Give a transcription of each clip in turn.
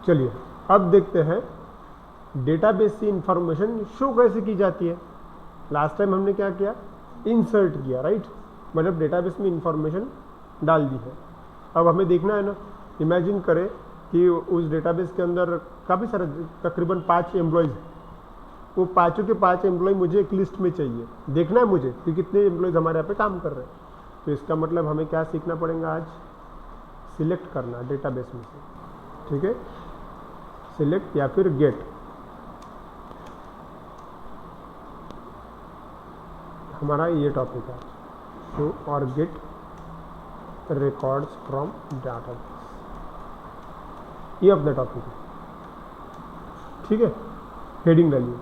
चलिए अब देखते हैं डेटाबेस से इंफॉर्मेशन शो कैसे की जाती है। लास्ट टाइम हमने क्या किया, इंसर्ट किया, राइट, मतलब डेटाबेस में इंफॉर्मेशन डाल दी है। अब हमें देखना है ना, इमेजिन करें कि उस डेटाबेस के अंदर काफ़ी सारे तकरीबन 5 एम्प्लॉयज़ हैं, वो पाँचों के 5 एम्प्लॉय मुझे एक लिस्ट में चाहिए, देखना है मुझे कि कितने एम्प्लॉयज़ हमारे यहाँ पे काम कर रहे हैं। तो इसका मतलब हमें क्या सीखना पड़ेगा आज, सिलेक्ट करना डेटाबेस में से, ठीक है, सिलेक्ट या फिर गेट। हमारा ये टॉपिक है, शो और गेट रिकॉर्ड्स फ्रॉम डेटाबेस, ये अपना टॉपिक है, ठीक है। हेडिंग डालिए,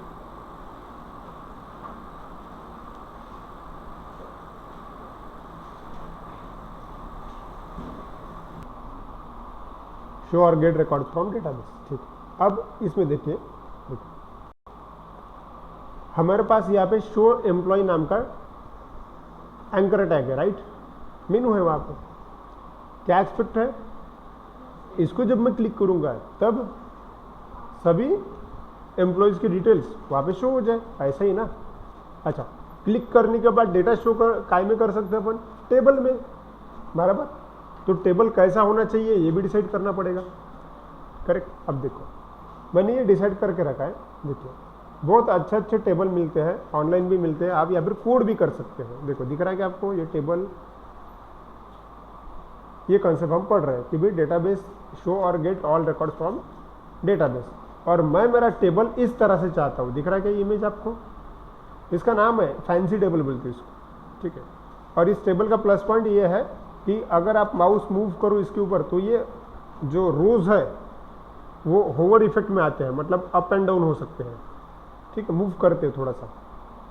शो और गेट रिकॉर्ड फ्रॉम डेटाबेस, ठीक है। अब इसमें देखिए, हमारे पास यहाँ पे शो एम्प्लॉय नाम का एंकर टैग है, राइट, मेनू है वहाँ पे। क्या एक्सपेक्ट है, इसको जब मैं क्लिक करूँगा तब सभी एम्प्लॉयज़ की डिटेल्स वहाँ पे शो हो जाए, ऐसा ही ना। अच्छा, क्लिक करने के बाद डेटा शो काय में कर सकते हैं अपन, टेबल में, बराबर। तो टेबल कैसा होना चाहिए ये भी डिसाइड करना पड़ेगा, करेक्ट। अब देखो मैंने ये डिसाइड करके रखा है, देखिए बहुत अच्छे अच्छे टेबल मिलते हैं, ऑनलाइन भी मिलते हैं, आप या फिर कोड भी कर सकते हैं। देखो दिख रहा है कि आपको ये टेबल, ये कॉन्सेप्ट हम पढ़ रहे हैं कि भाई डेटाबेस शो और get all records from database, और मैं मेरा टेबल इस तरह से चाहता हूँ। दिख रहा है क्या इमेज आपको, इसका नाम है फैंसी टेबल बोलते हैं इसको, ठीक है। और इस टेबल का प्लस पॉइंट ये है कि अगर आप माउस मूव करो इसके ऊपर तो ये जो रोज है वो होवर इफेक्ट में आते हैं, मतलब अप एंड डाउन हो सकते हैं, ठीक है, मूव करते हैं थोड़ा सा,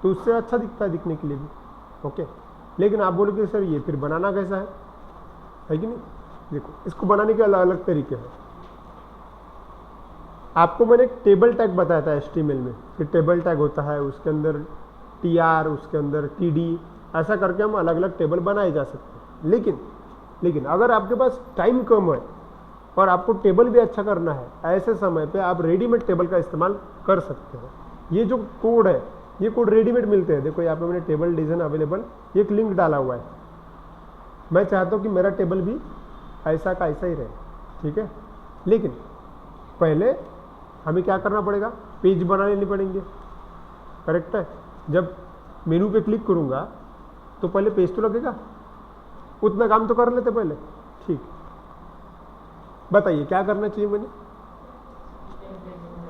तो उससे अच्छा दिखता है दिखने के लिए भी, ओके। लेकिन आप बोलोगे सर ये फिर बनाना कैसा है कि नहीं। देखो इसको बनाने के अलग अलग तरीके हैं। आपको मैंने एक टेबल टैग बताया था HTML में कि टेबल टैग होता है, उसके अंदर TR, उसके अंदर TD, ऐसा करके हम अलग अलग टेबल बनाए जा सकते हैं। लेकिन अगर आपके पास टाइम कम है और आपको टेबल भी अच्छा करना है, ऐसे समय पे आप रेडीमेड टेबल का इस्तेमाल कर सकते हो। ये जो कोड है, ये कोड रेडीमेड मिलते हैं। देखो यहाँ पे मैंने टेबल डिजाइन अवेलेबल एक लिंक डाला हुआ है। मैं चाहता हूँ कि मेरा टेबल भी ऐसा का ऐसा ही रहे, ठीक है। लेकिन पहले हमें क्या करना पड़ेगा, पेज बना लेने पड़ेंगे, करेक्ट है। जब मेनू पे क्लिक करूँगा तो पहले पेज तो लगेगा, उतना काम तो कर लेते पहले, ठीक। बताइए क्या करना चाहिए मैंने,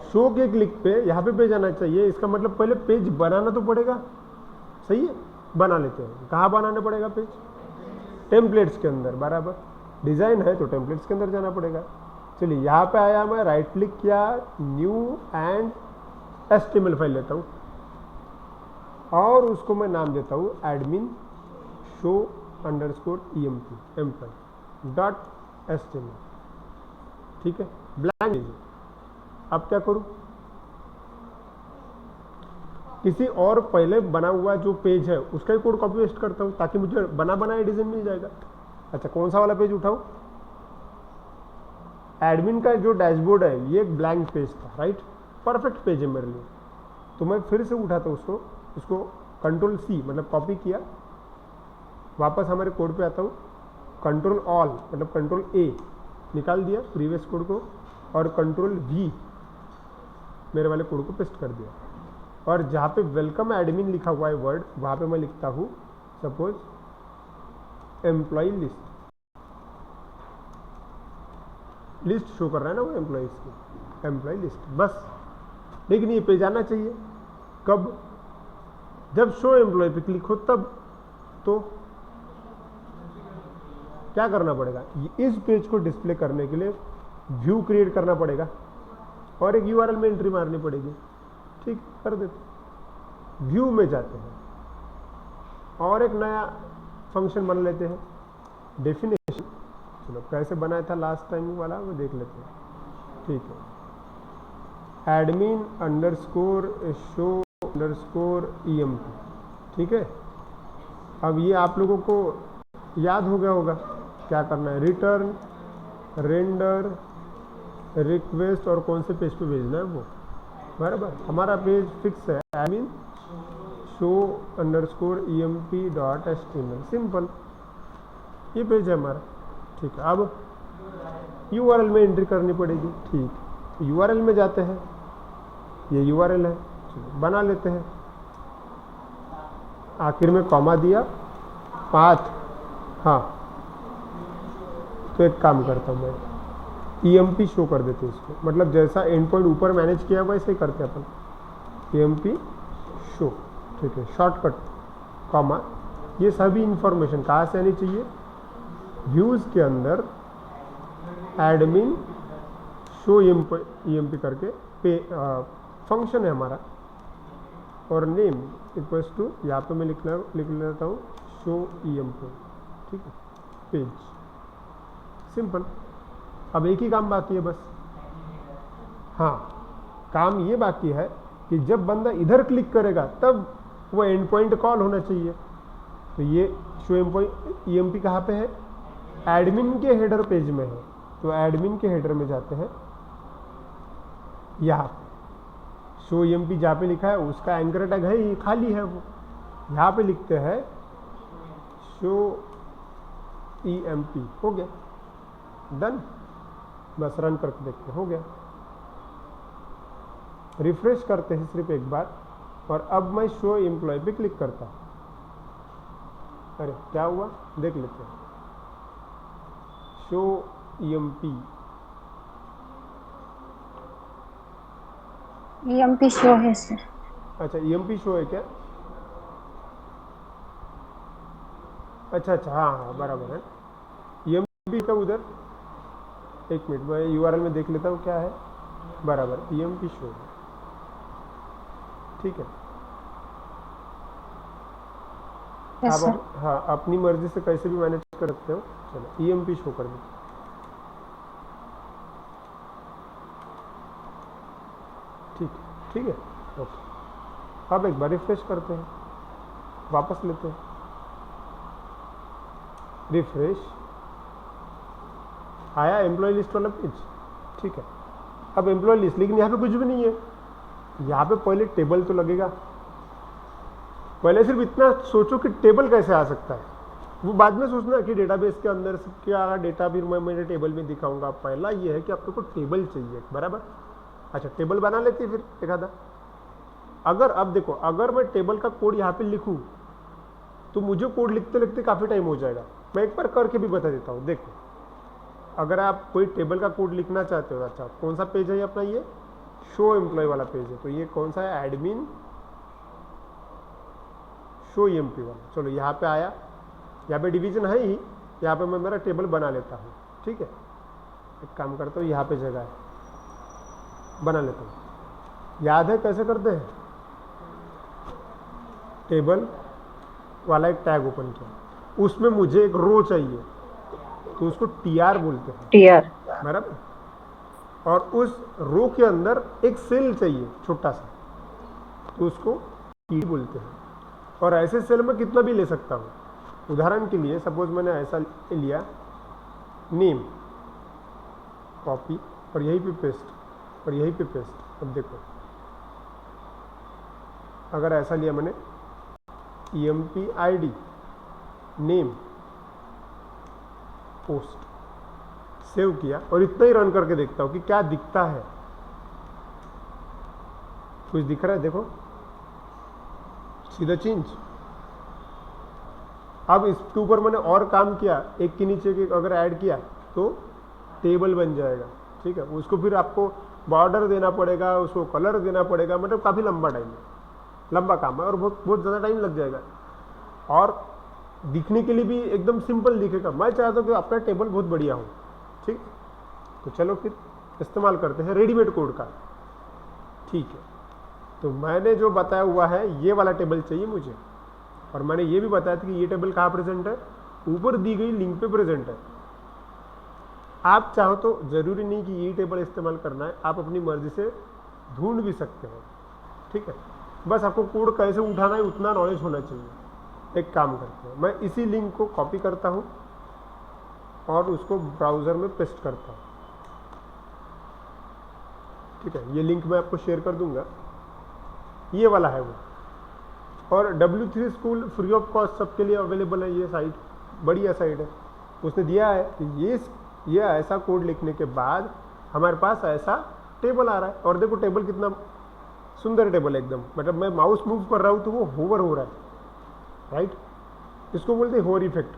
शो के क्लिक पे यहाँ पे पेज आना चाहिए, इसका मतलब पहले पेज बनाना तो पड़ेगा, सही है। बना लेते हैं, कहाँ बनाना पड़ेगा पेज, टेम्पलेट्स के अंदर, बराबर। डिज़ाइन है तो टेम्पलेट्स के अंदर जाना पड़ेगा। चलिए यहाँ पे आया, मैं राइट क्लिक किया, न्यू एंड HTML फाइल लेता हूँ और उसको मैं नाम देता हूँ admin show underscore EMP employ dot HTML, ठीक है, ब्लैंक लीजिए। अब क्या करूँ, किसी और पहले बना हुआ जो पेज है उसका ही कोड कॉपी पेस्ट करता हूँ ताकि मुझे बना बनाया डिजाइन मिल जाएगा। अच्छा, कौन सा वाला पेज उठाऊँ, एडमिन का जो डैशबोर्ड है ये एक ब्लैंक पेज था, राइट, परफेक्ट पेज है मेरे लिए। तो मैं फिर से उठाता हूँ उसको कंट्रोल C मतलब कॉपी किया, वापस हमारे कोड पे आता हूँ, कंट्रोल ऑल मतलब कंट्रोल A निकाल दिया प्रीवियस कोड को, और कंट्रोल V मेरे वाले कोड को पेस्ट कर दिया। और जहाँ पे वेलकम एडमिन लिखा हुआ है वर्ड, वहाँ पे मैं लिखता हूँ सपोज एम्प्लॉय लिस्ट शो कर रहा है ना वो एम्प्लॉयज़ की, एम्प्लॉय लिस्ट, बस। लेकिन ये पेज आना चाहिए कब, जब शो एम्प्लॉय पे क्लिक हो तब। तो क्या करना पड़ेगा, इस पेज को डिस्प्ले करने के लिए व्यू क्रिएट करना पड़ेगा और एक URL में एंट्री मारनी पड़ेगी, ठीक, कर देते। व्यू में जाते हैं और एक नया फंक्शन बना लेते हैं, डेफिनेशन। चलो कैसे बनाया था लास्ट टाइम वाला वो देख लेते हैं, ठीक है, admin underscore show underscore EMP, ठीक है। अब ये आप लोगों को याद हो गया होगा क्या करना है, रिटर्न रेंडर रिक्वेस्ट और कौन से पेज पे भेजना है वो, बराबर। हमारा पेज फिक्स है, admin show_emp.html, सिंपल, ये पेज है हमारा। ठीक है, अब URL में एंट्री करनी पड़ेगी। ठीक, URL में जाते हैं, ये URL है, बना लेते हैं। आखिर में कॉमा दिया, पाथ, हाँ, तो एक काम करता हूँ मैं, EMP शो कर देते हैं इसको, मतलब जैसा एंड पॉइंट ऊपर मैनेज किया वैसे ही करते हैं अपन, EMP शो। ठीक है, शॉर्टकट, कॉमा, ये सभी इंफॉर्मेशन कहाँ से आनी चाहिए, व्यूज़ के अंदर एडमिन शो EMP करके पे फंक्शन है हमारा, और नेम इक्वल्स टू, यहाँ पे मैं लिख लेता हूँ शो EMP। ठीक है, पेज, सिंपल। अब एक ही काम बाकी है बस, हाँ, काम ये बाकी है कि जब बंदा इधर क्लिक करेगा तब वो एंड पॉइंट कॉल होना चाहिए। तो ये शो EMP कहाँ पे है, एडमिन के हेडर पेज में है, तो एडमिन के हेडर में जाते हैं, यहाँ शो EMP जहाँ पे लिखा है उसका एंकर टैग है ही, खाली है वो, यहाँ पे लिखते हैं शो EMP, हो गया, डन। बस रन करके देखते, हो गया। रिफ्रेश करते हैं सिर्फ एक बार, और अब मैं शो एम्प्लॉय पे क्लिक करता हूँ। अरे क्या हुआ, देख लेते हैं, शो EMP, EMP शो है सर। अच्छा EMP शो है क्या, अच्छा अच्छा, हाँ हाँ बराबर है, EMP का उधर, एक मिनट मैं URL में देख लेता हूँ क्या है, बराबर EMP शो है। ठीक है, यस सर। हाँ, अपनी मर्जी से कैसे भी मैनेज कर सकते हो। चलो EMP शो कर दो, ठीक है, ओके। अब एक बार रिफ्रेश करते हैं, वापस लेते हैं, रिफ्रेश, आया एम्प्लॉय लिस्ट वाला पेज। ठीक है, अब एम्प्लॉय लिस्ट, लेकिन यहाँ पे कुछ भी नहीं है, यहाँ पे पहले टेबल तो लगेगा। पहले सिर्फ इतना सोचो कि टेबल कैसे आ सकता है, वो बाद में सोचना कि डेटाबेस के अंदर से क्या डेटा भी मैं मेरे टेबल में दिखाऊंगा। पहला ये है कि आपको को टेबल चाहिए, बराबर। अच्छा, टेबल बना लेते हैं फिर एक आधा। अगर अब देखो, अगर मैं टेबल का कोड यहाँ पे लिखूँ तो मुझे कोड लिखते लिखते काफ़ी टाइम हो जाएगा। मैं एक बार करके भी बता देता हूँ। देखो, अगर आप कोई टेबल का कोड लिखना चाहते हो, अच्छा कौन सा पेज है ये अपना, ये शो एम्प्लॉय वाला पेज है, तो ये कौन सा है, एडमिन शो EMP वाला। चलो यहाँ पे आया, यहाँ पे डिवीजन है ही, यहाँ पे मैं मेरा टेबल बना लेता हूँ। ठीक है, एक काम करता हूँ, यहाँ पे जगह है, बना लेता हूँ। याद है कैसे करते हैं, टेबल वाला एक टैग ओपन किया, उसमें मुझे एक रो चाहिए, तो उसको TR बोलते हैं, TR, बराबर। और उस रो के अंदर एक सेल चाहिए छोटा सा, तो उसको TD बोलते हैं। और ऐसे सेल में कितना भी ले सकता हूँ। उदाहरण के लिए सपोज मैंने ऐसा लिया, नेम, कॉपी, और यहीं पे पेस्ट, और यहीं पे पेस्ट। अब देखो, अगर ऐसा लिया मैंने, EMP ID, name, post, save किया, और इतना ही रन करके देखता हूँ कि क्या दिखता है। कुछ दिख रहा है, देखो, सीधा चेंज। अब इसके ऊपर मैंने और काम किया, एक के नीचे के अगर ऐड किया तो टेबल बन जाएगा। ठीक है, उसको फिर आपको बॉर्डर देना पड़ेगा, उसको कलर देना पड़ेगा, मतलब काफ़ी लंबा टाइम है, लंबा काम है, और बहुत ज़्यादा टाइम लग जाएगा। और दिखने के लिए भी एकदम सिंपल दिखेगा। मैं चाहता हूँ कि अपना टेबल बहुत बढ़िया हो। ठीक, तो चलो फिर इस्तेमाल करते हैं रेडीमेड कोड का। ठीक है, तो मैंने जो बताया हुआ है, ये वाला टेबल चाहिए मुझे, और मैंने ये भी बताया था कि ये टेबल कहाँ प्रेजेंट है, ऊपर दी गई लिंक पे प्रेजेंट है। आप चाहो तो ज़रूरी नहीं कि ये टेबल इस्तेमाल करना है, आप अपनी मर्जी से ढूंढ भी सकते हो। ठीक है, बस आपको कोड कैसे उठाना है उतना नॉलेज होना चाहिए। एक काम करते हैं, मैं इसी लिंक को कॉपी करता हूँ और उसको ब्राउज़र में पेस्ट करता हूँ। ठीक है, ये लिंक मैं आपको शेयर कर दूंगा, ये वाला है वो। और W3 school free of cost सबके लिए अवेलेबल है, ये साइट बढ़िया साइट है। उसने दिया है कि ये ऐसा कोड लिखने के बाद हमारे पास ऐसा टेबल आ रहा है। और देखो टेबल कितना सुंदर टेबल है एकदम, मतलब मैं माउस मूव कर रहा हूँ तो वो होवर हो रहा है, राइट। इसको बोलते हैं होवर इफेक्ट।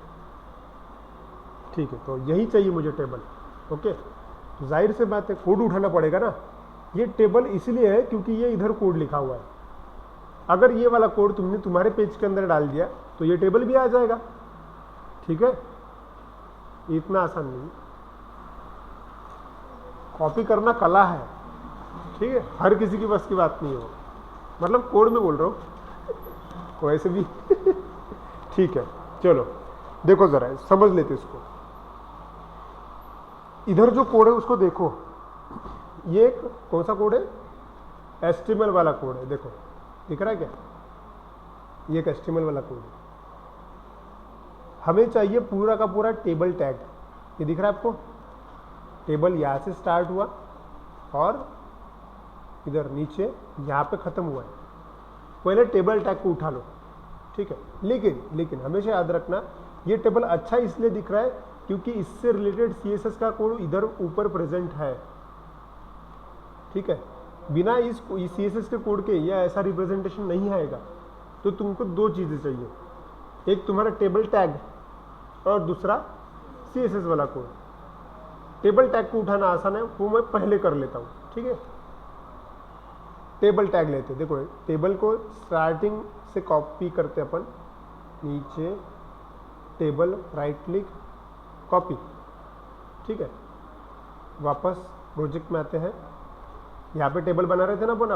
ठीक है, तो यही चाहिए मुझे टेबल। ओके, तो जाहिर से बात है कोड उठाना पड़ेगा ना। ये टेबल इसलिए है क्योंकि ये इधर कोड लिखा हुआ है। अगर ये वाला कोड तुमने तुम्हारे पेज के अंदर डाल दिया तो ये टेबल भी आ जाएगा। ठीक है, इतना आसान नहीं। कॉपी करना कला है, ठीक है, हर किसी की बस की बात नहीं हो, मतलब कोड में बोल रहा हूँ वैसे भी ठीक है, चलो देखो जरा समझ लेते इसको। इधर जो कोड है उसको देखो, ये एक कौन सा कोड है, HTML वाला कोड है। देखो दिख रहा है क्या, ये एक HTML वाला कोड है। हमें चाहिए पूरा का पूरा टेबल टैग। ये दिख रहा है आपको, टेबल यहाँ से स्टार्ट हुआ और इधर नीचे यहाँ पे ख़त्म हुआ है। पहले टेबल टैग को उठा लो, ठीक है। लेकिन हमेशा याद रखना, ये टेबल अच्छा इसलिए दिख रहा है क्योंकि इससे रिलेटेड CSS का कोड इधर ऊपर प्रेजेंट है, ठीक है। बिना इस CSS के कोड के यह ऐसा रिप्रेजेंटेशन नहीं आएगा। तो तुमको दो चीज़ें चाहिए, एक तुम्हारा टेबल टैग और दूसरा CSS वाला कोड। टेबल टैग को उठाना आसान है, वो मैं पहले कर लेता हूँ, ठीक है। टेबल टैग लेते, देखो टेबल को स्टार्टिंग से कॉपी करते अपन, नीचे टेबल, राइट क्लिक, कॉपी, ठीक है। वापस प्रोजेक्ट में आते हैं, यहाँ पे टेबल बना रहे थे ना अपन,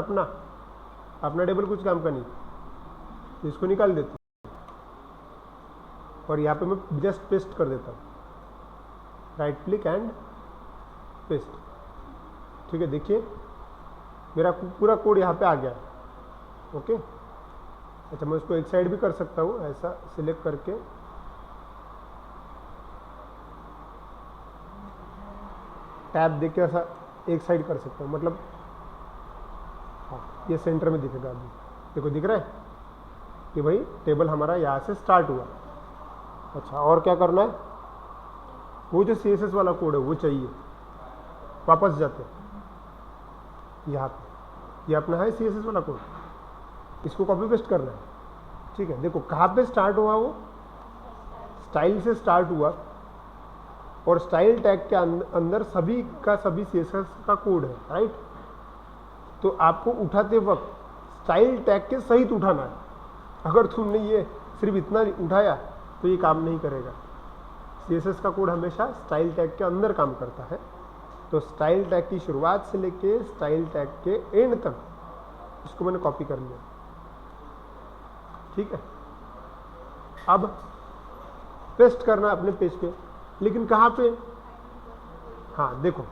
अपना टेबल कुछ काम का नहीं, इसको निकाल देते और यहाँ पे मैं जस्ट पेस्ट कर देता हूँ, राइट क्लिक एंड पेस्ट, ठीक है। देखिए मेरा पूरा कोड यहाँ पे आ गया है। ओके, अच्छा मैं उसको एक साइड भी कर सकता हूँ, ऐसा सिलेक्ट करके टैब देख के ऐसा एक साइड कर सकता हूँ, मतलब हाँ ये सेंटर में दिखेगा। अभी देखो दिख रहा है कि भाई टेबल हमारा यहाँ से स्टार्ट हुआ। अच्छा और क्या करना है, वो जो CSS वाला कोड है वो चाहिए। वापस जाते हैं यहाँ पे, ये अपना है CSS वाला कोड, इसको कॉपी पेस्ट करना है, ठीक है। देखो कहाँ पे स्टार्ट हुआ, वो स्टाइल से स्टार्ट हुआ और स्टाइल टैग के अंदर सभी का सभी CSS का कोड है, राइट। तो आपको उठाते वक्त स्टाइल टैग के सहित उठाना है। अगर तुमने ये सिर्फ इतना उठाया तो ये काम नहीं करेगा। CSS का कोड हमेशा स्टाइल टैग के अंदर काम करता है। तो स्टाइल टैग की शुरुआत से लेके स्टाइल टैग के एंड तक इसको मैंने कॉपी कर लिया, ठीक है। अब पेस्ट करना अपने पेज पे, लेकिन कहाँ पे, हाँ देखो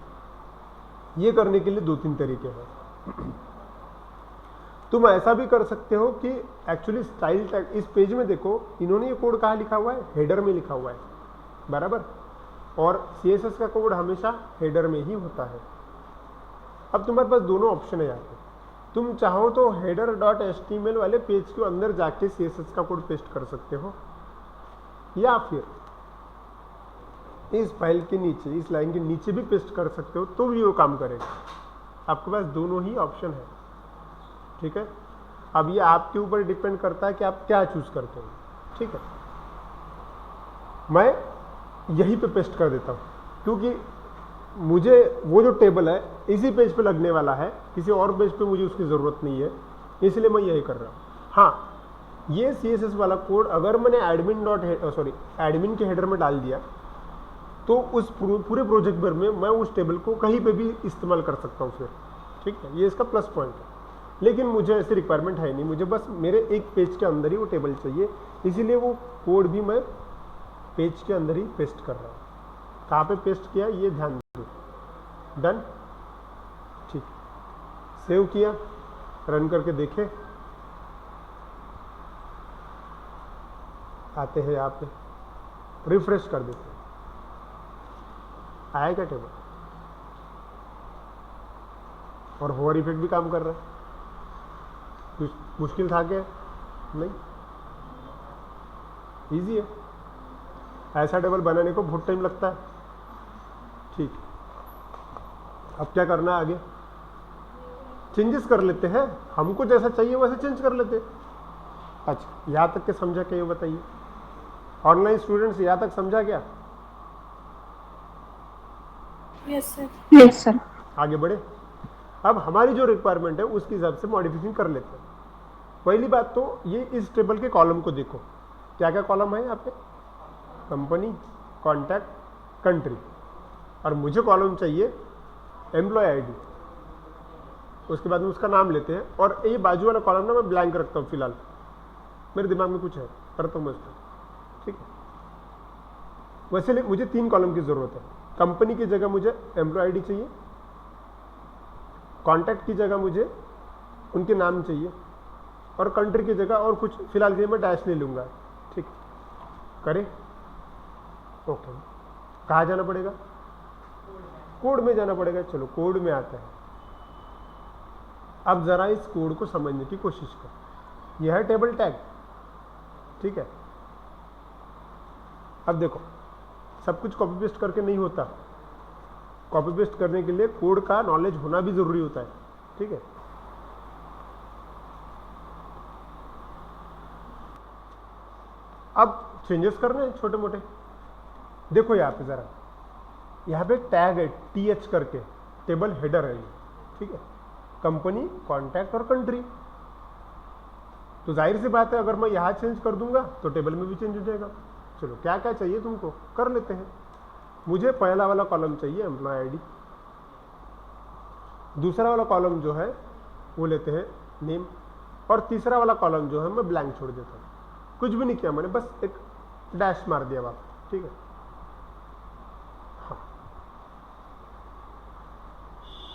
ये करने के लिए दो तीन तरीके हैं। तुम ऐसा भी कर सकते हो कि एक्चुअली स्टाइल टैग इस पेज में देखो, इन्होंने ये कोड कहाँ लिखा हुआ है, हेडर में लिखा हुआ है, बराबर। और CSS का कोड हमेशा हेडर में ही होता है। अब तुम्हारे पास दोनों ऑप्शन है यहाँ पे, तुम चाहो तो header.html वाले पेज के अंदर जाके CSS का कोड पेस्ट कर सकते हो, या फिर इस फाइल के नीचे, इस लाइन के नीचे भी पेस्ट कर सकते हो, तो भी वो काम करेगा। आपके पास दोनों ही ऑप्शन है, ठीक है। अब ये आपके ऊपर डिपेंड करता है कि आप क्या चूज करते हो, ठीक है। मैं यहीं पे पेस्ट कर देता हूँ क्योंकि मुझे वो जो टेबल है इसी पेज पे लगने वाला है, किसी और पेज पे मुझे उसकी ज़रूरत नहीं है, इसलिए मैं यही कर रहा हूँ। हाँ ये CSS वाला कोड अगर मैंने एडमिन के हेडर में डाल दिया तो उस पूरे प्रोजेक्ट भर में मैं उस टेबल को कहीं पे भी इस्तेमाल कर सकता हूँ फिर, ठीक है। ये इसका प्लस पॉइंट है। लेकिन मुझे ऐसी रिक्वायरमेंट है नहीं, मुझे बस मेरे एक पेज के अंदर ही वो टेबल चाहिए, इसीलिए वो कोड भी मैं पेज के अंदर ही पेस्ट कर रहा हूँ। कहाँ पे पेस्ट किया ये ध्यान दो, डन, ठीक। सेव किया, रन करके देखे, आते हैं यहाँ पे, रिफ्रेश कर देते हैं, आएगा टेबल। और होवर इफेक्ट भी काम कर रहा है। कुछ मुश्किल था क्या? नहीं, इजी है। ऐसा टेबल बनाने को बहुत टाइम लगता है। ठीक, अब क्या करना है आगे? चेंजेस कर लेते हैं, हमको जैसा चाहिए वैसे चेंज कर लेते हैं। अच्छा, यहाँ तक के समझा क्या, ये बताइए। ऑनलाइन स्टूडेंट्स यहाँ तक समझा क्या? Yes, sir. Yes, sir. आगे बढ़े। अब हमारी जो रिक्वायरमेंट है उसके हिसाब से मॉडिफिकेशन कर लेते हैं। पहली बात तो ये इस टेबल के कॉलम को देखो, क्या क्या कॉलम है यहाँ पे? कंपनी, कॉन्टैक्ट, कंट्री, और मुझे कॉलम चाहिए एम्प्लॉय आईडी। उसके बाद में उसका नाम लेते हैं, और ये बाजू वाला कॉलम ना मैं ब्लैंक रखता हूँ फिलहाल, मेरे दिमाग में कुछ है करता हूँ मैं उसको। ठीक है, वैसे मुझे 3 कॉलम की जरूरत है। कंपनी की जगह मुझे एम्प्लॉय आईडी चाहिए, कॉन्टैक्ट की जगह मुझे उनके नाम चाहिए, और कंट्री की जगह और कुछ फिलहाल के लिए मैं डैश ले लूंगा। ठीक, करें? ओके, कहाँ जाना पड़ेगा? कोड में जाना पड़ेगा। चलो कोड में आता है। अब जरा इस कोड को समझने की कोशिश कर। यह है टेबल टैग। ठीक है, अब देखो, सब कुछ कॉपी पेस्ट करके नहीं होता। कॉपी पेस्ट करने के लिए कोड का नॉलेज होना भी जरूरी होता है। ठीक है, अब चेंजेस करने हैं छोटे मोटे। देखो यहाँ पे जरा, यहाँ पे टैग है TH करके, टेबल हेडर है ये। ठीक है, कंपनी, कॉन्टैक्ट और कंट्री। तो जाहिर सी बात है अगर मैं यहाँ चेंज कर दूंगा तो टेबल में भी चेंज हो जाएगा। चलो क्या क्या चाहिए तुमको, कर लेते हैं। मुझे पहला वाला कॉलम चाहिए एम्प्लॉय आईडी, दूसरा वाला कॉलम जो है वो लेते हैं नेम, और तीसरा वाला कॉलम जो है मैं ब्लैंक छोड़ देता हूँ। कुछ भी नहीं किया मैंने, बस एक डैश मार दिया वहां। ठीक है, हाँ,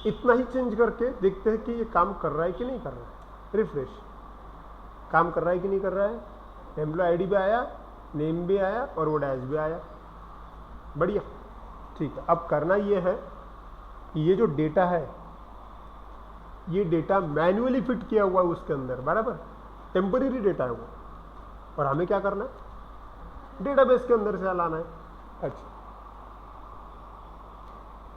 इतना ही चेंज करके देखते हैं कि ये काम कर रहा है कि नहीं कर रहा है। रिफ्रेश, काम कर रहा है कि नहीं कर रहा है। एम्प्लॉय आईडी भी आया, नेम भी आया, और वो डैश भी आया। बढ़िया। ठीक है, अब करना ये है कि ये जो डेटा है, ये डेटा मैन्युअली फिट किया हुआ है उसके अंदर, बराबर, टेम्पररी डेटा है वो, और हमें क्या करना है? डेटाबेस के अंदर से लाना है। अच्छा,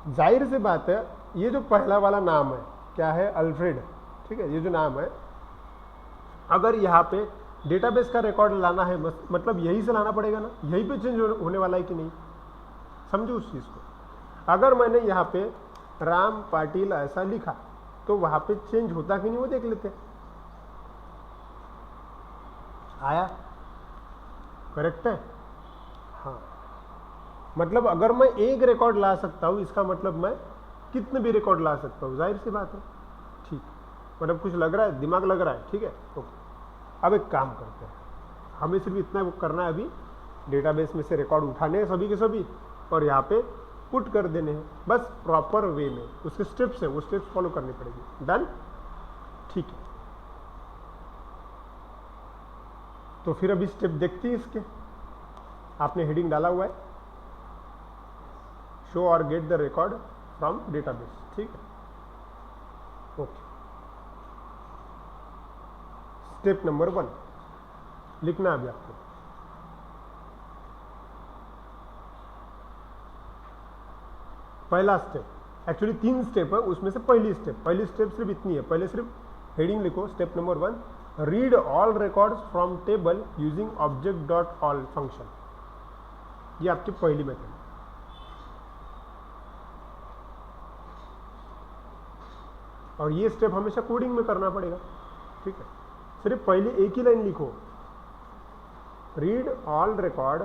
जाहिर सी बात है ये जो पहला वाला नाम है, क्या है? अल्फ्रेड। ठीक है, ये जो नाम है, अगर यहाँ पे डेटाबेस का रिकॉर्ड लाना है, मतलब यहीं से लाना पड़ेगा ना, यहीं पे चेंज होने वाला है कि नहीं, समझो उस चीज को। अगर मैंने यहाँ पे राम पाटिल ऐसा लिखा तो वहां पे चेंज होता कि नहीं वो देख लेते हैं। आया? करेक्ट है? हाँ, मतलब अगर मैं एक रिकॉर्ड ला सकता हूं, इसका मतलब मैं कितने भी रिकॉर्ड ला सकता हूं, जाहिर सी बात है। ठीक, मतलब कुछ लग रहा है, दिमाग लग रहा है। ठीक है, ओके। अब एक काम करते हैं, हमें सिर्फ इतना करना है अभी, डेटाबेस में से रिकॉर्ड उठाने हैं सभी के सभी, और यहाँ पे पुट कर देने हैं, बस प्रॉपर वे में। उसके स्टेप्स हैं, वो स्टेप्स फॉलो करनी पड़ेगी। डन? ठीक है, तो फिर अभी स्टेप देखते हैं इसके। आपने हेडिंग डाला हुआ है, शो और get the record from database. ठीक है, ओके। स्टेप नंबर 1 लिखना अभी आपको। पहला स्टेप, एक्चुअली 3 स्टेप है, उसमें से पहली स्टेप सिर्फ इतनी है। पहले सिर्फ हेडिंग लिखो। Step number 1, read all records from table using object dot all function. ये आपकी पहली मेथड है। और ये स्टेप हमेशा कोडिंग में करना पड़ेगा। ठीक है, सिर्फ पहले एक ही लाइन लिखो, read all record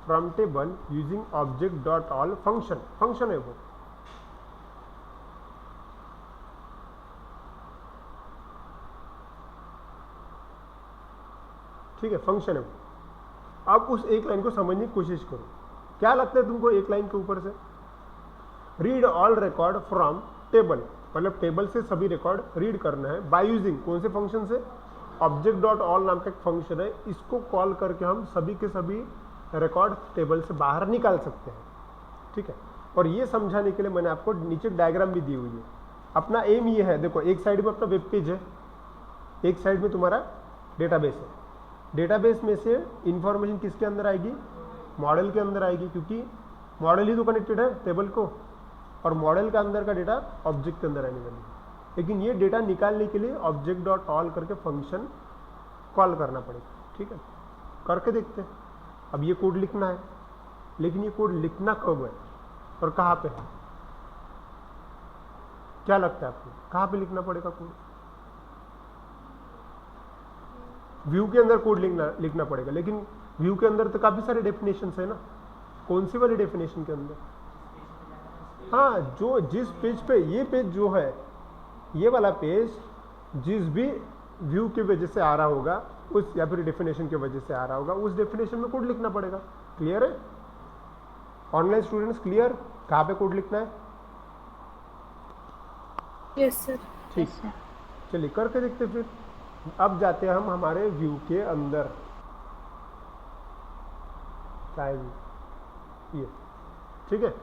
from table using object dot all function. Function है वो। ठीक है, फंक्शन है वो। अब उस एक लाइन को समझने की कोशिश करो। क्या लगता है तुमको एक लाइन के ऊपर से? Read all record from table, मतलब टेबल से सभी रिकॉर्ड रीड करना है बाय यूजिंग कौन से फंक्शन से? ऑब्जेक्ट डॉट ऑल नाम का एक फंक्शन है, इसको कॉल करके हम सभी के सभी रिकॉर्ड टेबल से बाहर निकाल सकते हैं। ठीक है, और ये समझाने के लिए मैंने आपको नीचे डायग्राम भी दी हुई है। अपना एम ये है, देखो एक साइड में अपना वेब पेज है, एक साइड में तुम्हारा डेटाबेस है। डेटाबेस में से इंफॉर्मेशन किसके अंदर आएगी, मॉडल के अंदर आएगी, क्योंकि मॉडल ही तो कनेक्टेड है टेबल को, और मॉडल का अंदर का डेटा ऑब्जेक्ट के अंदर आने वाली है। लेकिन ये डेटा निकालने के लिए ऑब्जेक्ट डॉट ऑल करके फंक्शन कॉल करना पड़ेगा, ठीक है। करके देखते हैं। अब ये कोड लिखना है, लेकिन ये कोड लिखना कब है और कहाँ पे है, क्या लगता है आपको, कहाँ पे लिखना पड़ेगा कोड? व्यू के अंदर कोड लिखना पड़ेगा, लेकिन व्यू के अंदर तो काफी सारे डेफिनेशन है ना, कौन सी वाली डेफिनेशन के अंदर? हाँ, जो जिस पेज पे, ये पेज जो है, ये वाला पेज जिस भी व्यू की वजह से आ रहा होगा उस, या फिर डेफिनेशन की वजह से आ रहा होगा, उस डेफिनेशन में कोड लिखना पड़ेगा। क्लियर है ऑनलाइन स्टूडेंट्स? क्लियर कहाँ पे कोड लिखना है? Yes sir. ठीक, चलिए करके देखते फिर। अब जाते हैं हम हमारे व्यू के अंदर, ये ठीक है।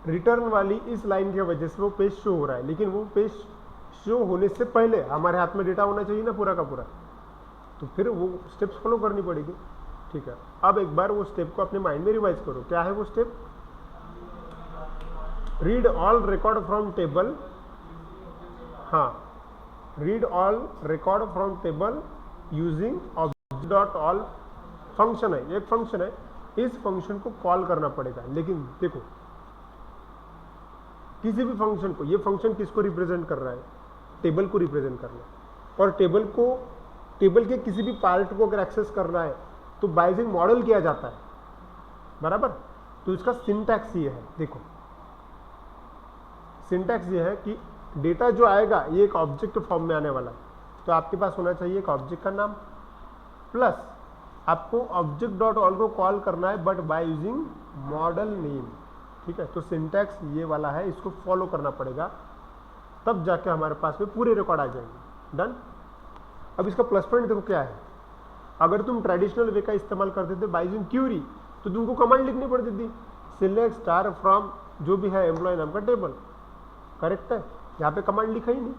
रिटर्न वाली इस लाइन की वजह से वो पेज शो हो रहा है, लेकिन वो पेज शो होने से पहले हमारे हाथ में डेटा होना चाहिए ना पूरा का पूरा, तो फिर वो स्टेप्स फॉलो करनी पड़ेगी, ठीक है। अब एक बार वो स्टेप को अपने माइंड में रिवाइज करो। क्या है वो step? Read all record from table, हाँ, read all record from table using object dot all function है, एक फंक्शन है, इस फंक्शन को कॉल करना पड़ेगा। लेकिन देखो, किसी भी फंक्शन को, ये फंक्शन किसको रिप्रेजेंट कर रहा है? टेबल को रिप्रेजेंट कर रहा है, और टेबल के किसी भी पार्ट को अगर एक्सेस करना है तो बाइजिंग मॉडल किया जाता है, बराबर। तो इसका सिंटैक्स ये है, देखो सिंटैक्स ये है कि डेटा जो आएगा ये एक ऑब्जेक्ट फॉर्म में आने वाला है, तो आपके पास होना चाहिए एक ऑब्जेक्ट का नाम, प्लस आपको ऑब्जेक्ट डॉट ऑल को कॉल करना है, but by using model name, ठीक है। तो सिंटैक्स ये वाला है, इसको फॉलो करना पड़ेगा, तब जाके हमारे पास में पूरे रिकॉर्ड आ जाएंगे। डन। अब इसका प्लस पॉइंट देखो क्या है, अगर तुम ट्रेडिशनल वे का इस्तेमाल करते थे बाय यूजिंग क्यूरी, तो तुमको कमांड लिखनी पड़ती थी, सिलेक्ट स्टार फ्रॉम जो भी है एम्प्लॉय नाम का टेबल, करेक्ट है। यहाँ पे कमांड लिखा ही नहीं,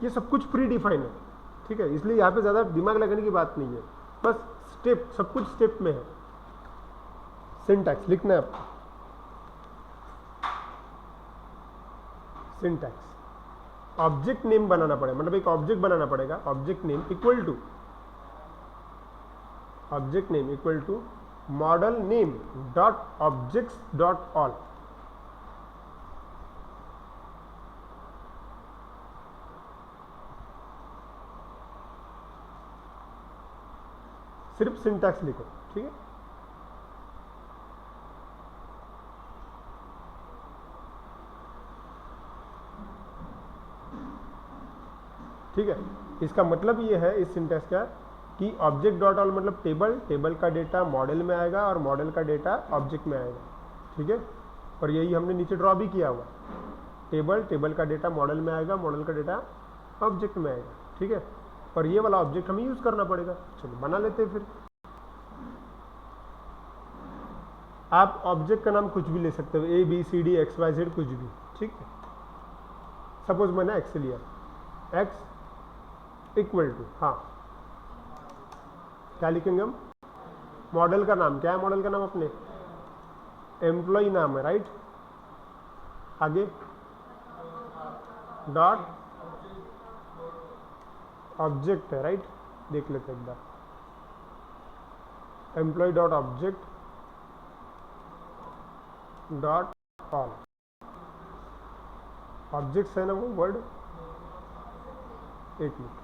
ये सब कुछ प्री डिफाइन है, ठीक है। इसलिए यहाँ पे ज्यादा दिमाग लगाने की बात नहीं है, बस स्टेप, सब कुछ स्टेप में है। सिंटैक्स लिखना है आपको, सिंटैक्स ऑब्जेक्ट नेम बनाना पड़ेगा, मतलब एक ऑब्जेक्ट बनाना पड़ेगा, object name equal to model name dot objects dot all. सिर्फ सिंटैक्स लिखो, ठीक है। ठीक है, इसका मतलब ये है इस सिंटैक्स का कि ऑब्जेक्ट डॉट ऑल मतलब टेबल का डेटा मॉडल में आएगा और मॉडल का डेटा ऑब्जेक्ट में आएगा, ठीक है। और यही हमने नीचे ड्रॉ भी किया हुआ, टेबल का डेटा मॉडल में आएगा, मॉडल का डेटा ऑब्जेक्ट में आएगा, ठीक है। और ये वाला ऑब्जेक्ट हमें यूज करना पड़ेगा। चलो बना लेते हैं फिर। आप ऑब्जेक्ट का नाम कुछ भी ले सकते हो, ABCD XYZ कुछ भी, ठीक है। सपोज मैंने एक्स लिया, एक्स इक्वल टू, हाँ क्या लिखेंगे हम? मॉडल का नाम क्या है? मॉडल का नाम अपने एम्प्लॉय नाम है, राइट। आगे डॉट ऑब्जेक्ट है, राइट। देख लेते हैं एक बार, employ dot object dot all. Objects है ना वो वर्ड, एक मिनट,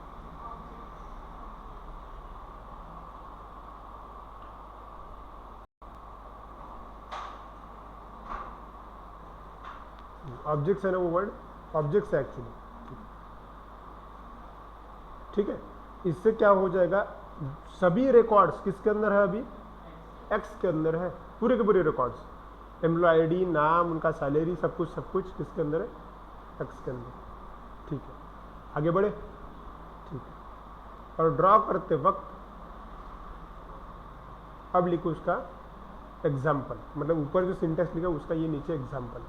ऑब्जेक्ट्स है ना वो वर्ड, ऑब्जेक्ट्स है एक्चुअली, ठीक है। इससे क्या हो जाएगा, सभी रिकॉर्ड्स किसके अंदर है? अभी एक्स के अंदर है, पूरे के पूरे रिकॉर्ड्स, एम्प्लॉय आईडी, नाम, उनका सैलरी, सब कुछ किसके अंदर है? एक्स के अंदर, ठीक है। आगे बढ़े, ठीक है। और ड्रॉ करते वक्त अब लिखो उसका एग्जाम्पल, मतलब ऊपर जो सिंटेक्स लिखा उसका ये नीचे एग्जाम्पल,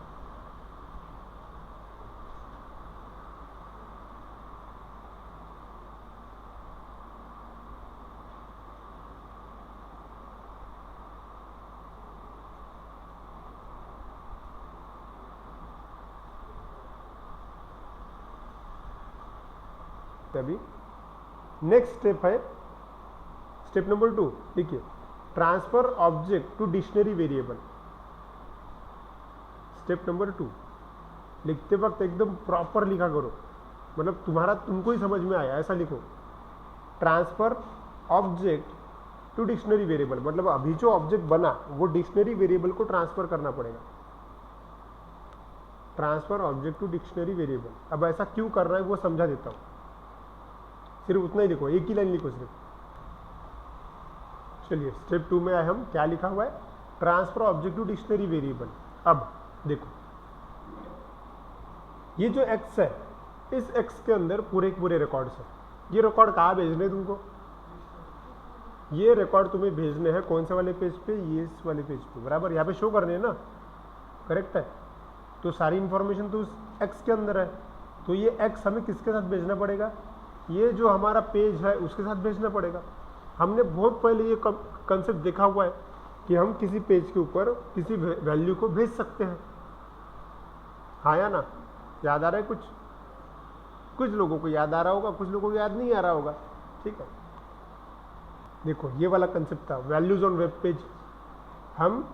सकते अभी। नेक्स्ट स्टेप है स्टेप नंबर 2, देखिए, transfer object to dictionary variable. Step number 2 लिखते वक्त एकदम प्रॉपर लिखा करो, मतलब तुमको ही समझ में आया ऐसा लिखो। Transfer object to dictionary variable, मतलब अभी जो ऑब्जेक्ट बना वो डिक्शनरी वेरिएबल को ट्रांसफर करना पड़ेगा। Transfer object to dictionary variable, अब ऐसा क्यों कर रहा है वो समझा देता हूं, सिर्फ उतना ही लिखो, एक ही लाइन लिखो सिर्फ। चलिए स्टेप 2 में आए हम, क्या लिखा हुआ है, transfer object to dictionary variable. अब देखो ये जो एक्स है, इस एक्स के अंदर पूरे रिकॉर्ड्स है। ये रिकॉर्ड कहाँ भेजने तुमको, ये रिकॉर्ड तुम्हें भेजने हैं कौन से वाले पेज पे, ये इस वाले पेज पे, बराबर, यहाँ पे शो करने हैं ना, करेक्ट है। तो सारी इंफॉर्मेशन तो उस एक्स के अंदर है, तो ये एक्स हमें किसके साथ भेजना पड़ेगा, ये जो हमारा पेज है उसके साथ भेजना पड़ेगा। हमने बहुत पहले ये कंसेप्ट देखा हुआ है कि हम किसी पेज के ऊपर किसी वैल्यू को भेज सकते हैं, हाँ या ना, याद आ रहा है कुछ लोगों को याद आ रहा होगा, कुछ लोगों को याद नहीं आ रहा होगा, ठीक है। देखो ये वाला कंसेप्ट था वैल्यूज ऑन वेब पेज। हम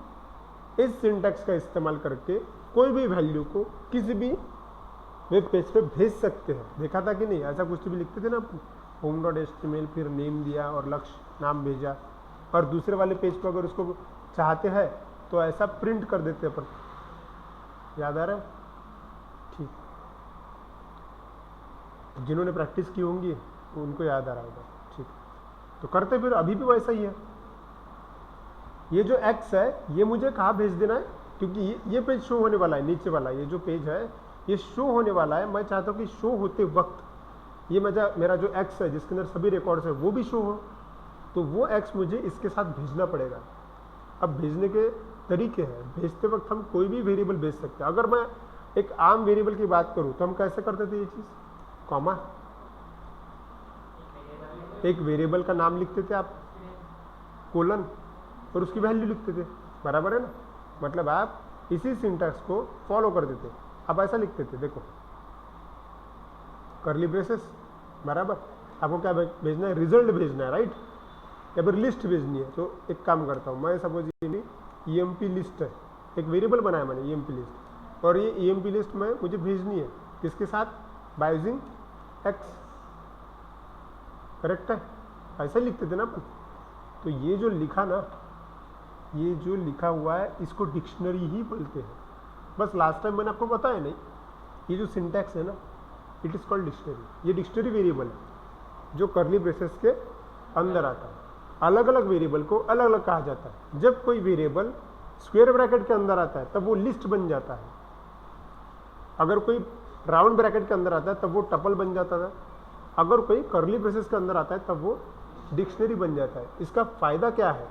इस सिंटैक्स का इस्तेमाल करके कोई भी वैल्यू को किसी भी वेब पेज पे भेज सकते हैं, देखा था कि नहीं, ऐसा कुछ भी लिखते थे ना, home.html फिर नेम दिया और लक्ष्य नाम भेजा, और दूसरे वाले पेज पर अगर उसको चाहते हैं तो ऐसा प्रिंट कर देते अपन, याद आ रहा है, ठीक। जिन्होंने प्रैक्टिस की होंगी उनको याद आ रहा होगा, ठीक। तो करते फिर अभी भी वैसा ही है। ये जो x है ये मुझे कहाँ भेज देना है, क्योंकि ये पेज शो होने वाला है, नीचे वाला ये जो पेज है ये शो होने वाला है। मैं चाहता हूँ कि शो होते वक्त ये मेरा जो x है जिसके अंदर सभी रिकॉर्ड्स है वो भी शो हो, तो वो x मुझे इसके साथ भेजना पड़ेगा। अब भेजने के तरीके हैं, भेजते वक्त हम कोई भी वेरिएबल भेज सकते हैं। अगर मैं एक आम वेरिएबल की बात करूँ तो हम कैसे करते थे ये चीज़, कॉमा, एक वेरिएबल का नाम लिखते थे आप, कोलन, और उसकी वैल्यू लिखते थे, बराबर है ना, मतलब आप इसी सिंटैक्स को फॉलो कर देते। अब ऐसा लिखते थे, देखो करली ब्रेसेस, बराबर, आपको क्या भेजना है, रिजल्ट भेजना है, राइट, या फिर लिस्ट भेजनी है। तो एक काम करता हूँ मैं, सपोज ये emp लिस्ट है, एक वेरिएबल बनाया मैंने emp लिस्ट, और ये emp लिस्ट में मुझे भेजनी है किसके साथ, बाय यूजिंग x, करेक्ट है, ऐसा लिखते थे ना अपन। तो ये जो लिखा ना, ये जो लिखा हुआ है इसको डिक्शनरी ही बोलते हैं। बस लास्ट टाइम मैंने आपको बताया नहीं, ये जो सिंटैक्स है ना, इट इज कॉल्ड डिक्शनरी। ये डिक्शनरी वेरिएबल है जो करली ब्रेसेस के अंदर आता है। अलग अलग वेरिएबल को अलग अलग कहा जाता है। जब कोई वेरिएबल स्क्वायर ब्रैकेट के अंदर आता है तब वो लिस्ट बन जाता है, अगर कोई राउंड ब्रैकेट के अंदर आता है तब वो टपल बन जाता है, अगर कोई करली ब्रेसेस के अंदर आता है तब वो डिक्शनरी बन जाता है। इसका फायदा क्या है,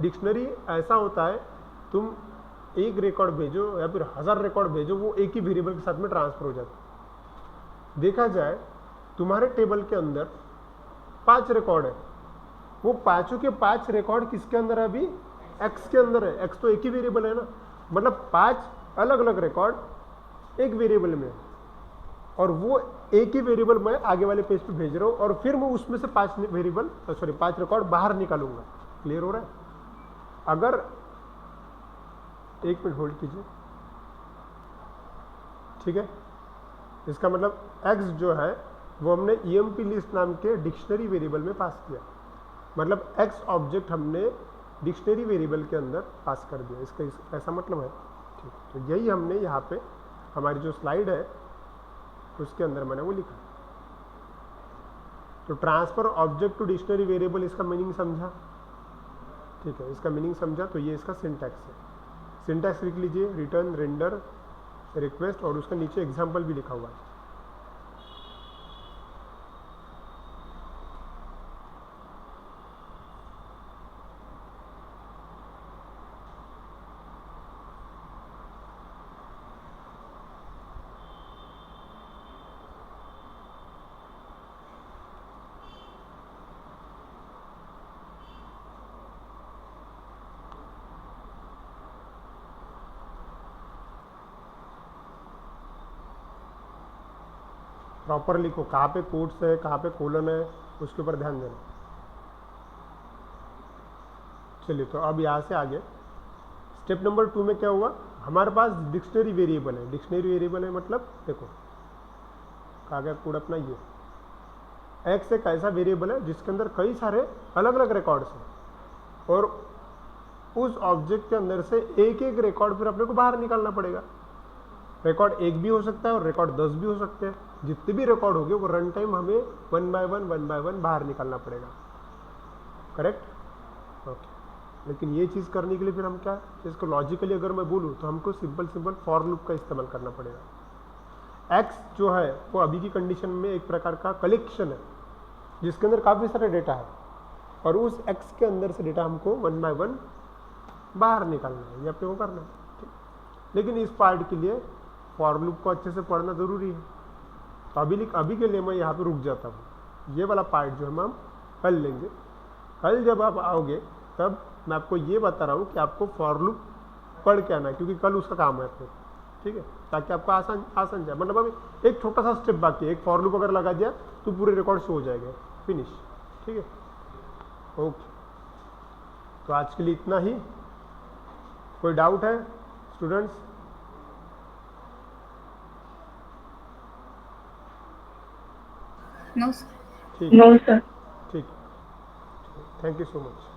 डिक्शनरी ऐसा होता है तुम एक रिकॉर्ड भेजो या फिर 1000 रिकॉर्ड भेजो, वो एक ही वेरिएबल के साथ में ट्रांसफर हो जाता है। देखा जाए तुम्हारे टेबल के अंदर 5 रिकॉर्ड है, वो पांचों के 5 रिकॉर्ड किसके अंदर है, अभी एक्स के अंदर है। एक्स तो एक ही वेरिएबल है ना, मतलब 5 अलग अलग रिकॉर्ड एक वेरिएबल में है, और वो एक ही वेरिएबल मैं आगे वाले पेज पे भेज रहा हूँ, और फिर मैं उसमें से 5 रिकॉर्ड बाहर निकालूंगा। क्लियर हो रहा है। अगर एक मिनट होल्ड कीजिए, ठीक है, इसका मतलब x जो है वो हमने emp लिस्ट नाम के डिक्शनरी वेरिएबल में पास किया, मतलब x ऑब्जेक्ट हमने डिक्शनरी वेरिएबल के अंदर पास कर दिया, इसका ऐसा मतलब है, ठीक। तो यही हमने यहाँ पे हमारी जो स्लाइड है उसके अंदर मैंने वो लिखा। तो transfer object to dictionary variable, इसका मीनिंग समझा, ठीक है, इसका मीनिंग समझा। तो ये इसका सिंटैक्स है। सिंटैक्स लिख लीजिए, रिटर्न, रेंडर, रिक्वेस्ट, और उसका नीचे एग्जाम्पल भी लिखा हुआ है। प्रॉपर लिखो, कहाँ पे कोट्स है, कहाँ पे कोलन है, उसके ऊपर ध्यान देना। चलिए, तो अब यहाँ से आगे स्टेप नंबर 2 में क्या हुआ, हमारे पास डिक्शनरी वेरिएबल है। डिक्शनरी वेरिएबल है मतलब देखो कागज कोड अपना ये एक्स एक ऐसा वेरिएबल है जिसके अंदर कई सारे अलग अलग रिकॉर्ड्स हैं और उस ऑब्जेक्ट के अंदर से एक एक रिकॉर्ड फिर अपने को बाहर निकालना पड़ेगा। रिकॉर्ड एक भी हो सकता है और रिकॉर्ड 10 भी हो सकते हैं। जितने भी रिकॉर्ड होंगे वो रन टाइम हमें वन बाय वन बाहर निकालना पड़ेगा। करेक्ट? ओके। लेकिन ये चीज़ करने के लिए फिर हम क्या, इसको लॉजिकली अगर मैं बोलूँ तो हमको सिंपल फॉर लूप का इस्तेमाल करना पड़ेगा। एक्स जो है वो अभी की कंडीशन में एक प्रकार का कलेक्शन है जिसके अंदर काफ़ी सारे डेटा है और उस एक्स के अंदर से डेटा हमको वन बाय वन बाहर निकालना है, ये अपने को करना है। ठीक, लेकिन इस पार्ट के लिए फॉर लूप को अच्छे से पढ़ना ज़रूरी है। तो अभी के लिए मैं यहाँ पे रुक जाता हूँ। ये वाला पार्ट जो है हम कल लेंगे। कल जब आप आओगे तब मैं आपको ये बता रहा हूँ कि आपको फॉर लूप पढ़ के आना है, क्योंकि कल उसका काम है फिर। ठीक है, ताकि आपको आसान जाए। मतलब अभी एक छोटा सा स्टेप बाकी है, एक फॉर लूप अगर लगा दिया तो पूरे रिकॉर्ड शो हो जाएगा, फिनिश। ठीक है, ओके। तो आज के लिए इतना ही। कोई डाउट है स्टूडेंट्स? No sir. ठीक, नो सर। ठीक, थैंक यू सो मच।